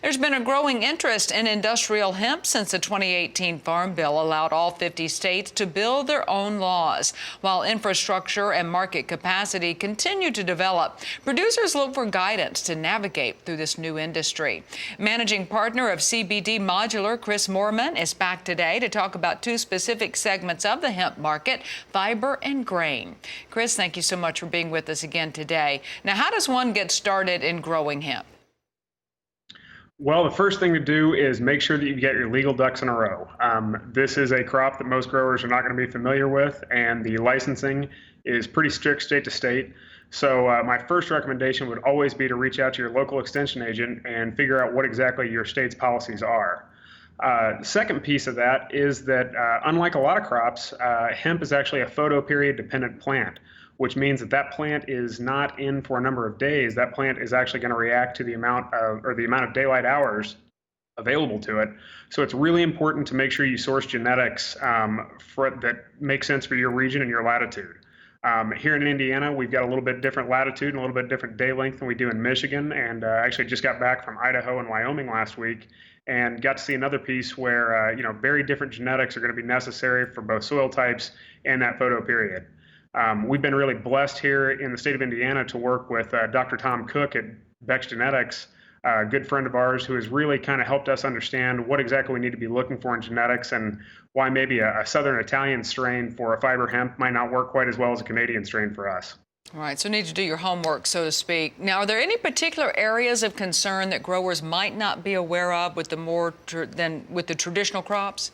There's been a growing interest in industrial hemp since the 2018 Farm Bill allowed all 50 states to build their own laws. While infrastructure and market capacity continue to develop, producers look for guidance to navigate through this new industry. Managing partner of CBD Modular, Chris Moorman, is back today to talk about two specific segments of the hemp market, fiber and grain. Chris, thank you so much for being with us again today. Now, how does one get started in growing hemp? Well, the first thing to do is make sure that you get your legal ducks in a row. This is a crop that most growers are not going to be familiar with, and the licensing is pretty strict state to state. So my first recommendation would always be to reach out to your local extension agent and figure out what exactly your state's policies are. The second piece of that is that unlike a lot of crops, hemp is actually a photoperiod dependent plant, which means that that plant is not in for a number of days. That plant is actually going to react to the amount of daylight hours available to it. So it's really important to make sure you source genetics that make sense for your region and your latitude. Here in Indiana, we've got a little bit different latitude and a little bit different day length than we do in Michigan, and actually just got back from Idaho and Wyoming last week and got to see another piece where very different genetics are going to be necessary for both soil types and that photoperiod. We've been really blessed here in the state of Indiana to work with Dr. Tom Cook at Beck's Genetics, a good friend of ours who has really kind of helped us understand what exactly we need to be looking for in genetics and why maybe a Southern Italian strain for a fiber hemp might not work quite as well as a Canadian strain for us. All right, so need to do your homework, so to speak. Now, are there any particular areas of concern that growers might not be aware of with the traditional crops?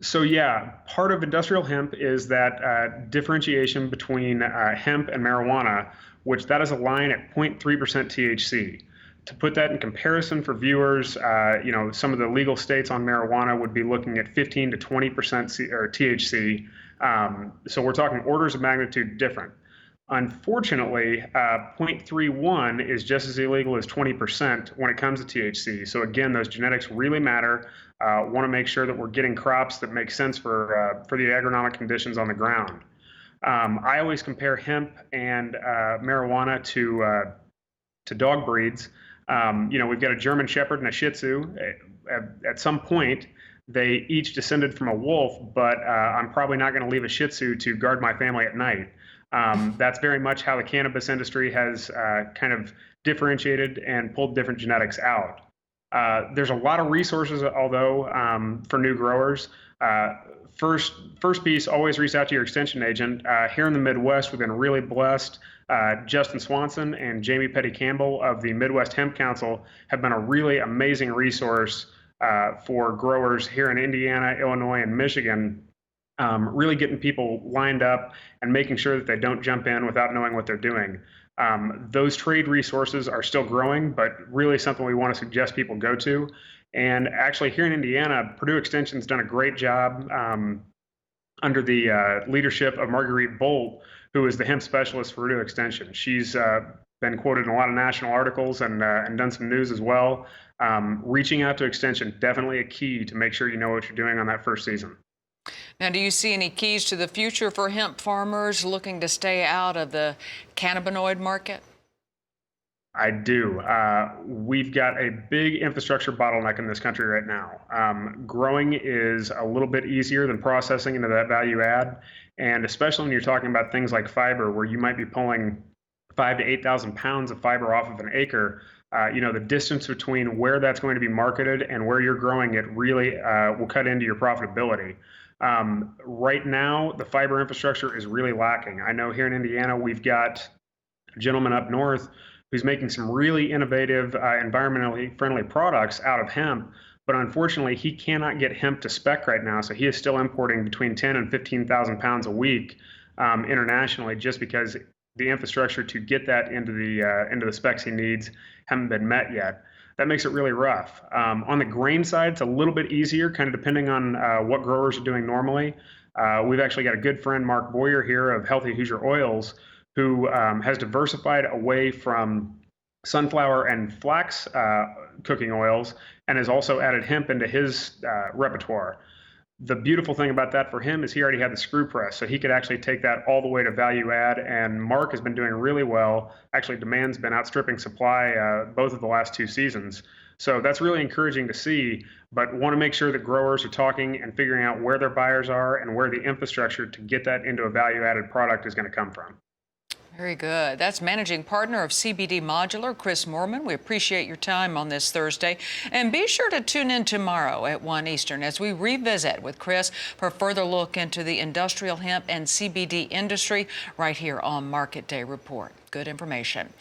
So yeah, part of industrial hemp is that differentiation between hemp and marijuana, which that is a line at 0.3% THC. To put that in comparison for viewers, some of the legal states on marijuana would be looking at 15 to 20% THC. So we're talking orders of magnitude different. Unfortunately, 0.31 is just as illegal as 20% when it comes to THC. So again, those genetics really matter. Want to make sure that we're getting crops that make sense for the agronomic conditions on the ground. I always compare hemp and marijuana to dog breeds. We've got a German Shepherd and a Shih Tzu. At some point, they each descended from a wolf, but I'm probably not going to leave a Shih Tzu to guard my family at night. That's very much how the cannabis industry has kind of differentiated and pulled different genetics out. There's a lot of resources, although, for new growers. First piece, always reach out to your extension agent. Here in the Midwest, we've been really blessed. Justin Swanson and Jamie Petty Campbell of the Midwest Hemp Council have been a really amazing resource for growers here in Indiana, Illinois, and Michigan, really getting people lined up and making sure that they don't jump in without knowing what they're doing. Those trade resources are still growing, but really something we want to suggest people go to. And actually here in Indiana, Purdue Extension's done a great job under the leadership of Marguerite Bolt, who is the hemp specialist for Purdue Extension. She's been quoted in a lot of national articles and done some news as well. Reaching out to Extension, definitely a key to make sure you know what you're doing on that first season. Now, do you see any keys to the future for hemp farmers looking to stay out of the cannabinoid market? I do. We've got a big infrastructure bottleneck in this country right now. Growing is a little bit easier than processing into that value add. And especially when you're talking about things like fiber, where you might be pulling 5,000 to 8,000 pounds of fiber off of an acre, the distance between where that's going to be marketed and where you're growing it really will cut into your profitability. Right now, the fiber infrastructure is really lacking. I know here in Indiana, we've got a gentleman up north who's making some really innovative, environmentally friendly products out of hemp, but unfortunately, he cannot get hemp to spec right now, so he is still importing between 10 and 15,000 pounds a week internationally, just because the infrastructure to get that into the specs he needs haven't been met yet. That makes it really rough. On the grain side, it's a little bit easier, kind of depending on what growers are doing normally. We've actually got a good friend, Mark Boyer here of Healthy Hoosier Oils, who has diversified away from sunflower and flax cooking oils and has also added hemp into his repertoire. The beautiful thing about that for him is he already had the screw press, so he could actually take that all the way to value add. And Mark has been doing really well. Actually, demand's been outstripping supply both of the last 2 seasons. So that's really encouraging to see, but want to make sure that growers are talking and figuring out where their buyers are and where the infrastructure to get that into a value added product is going to come from. Very good. That's managing partner of CBD Modular, Chris Moorman. We appreciate your time on this Thursday. And be sure to tune in tomorrow at 1 Eastern as we revisit with Chris for a further look into the industrial hemp and CBD industry right here on Market Day Report. Good information.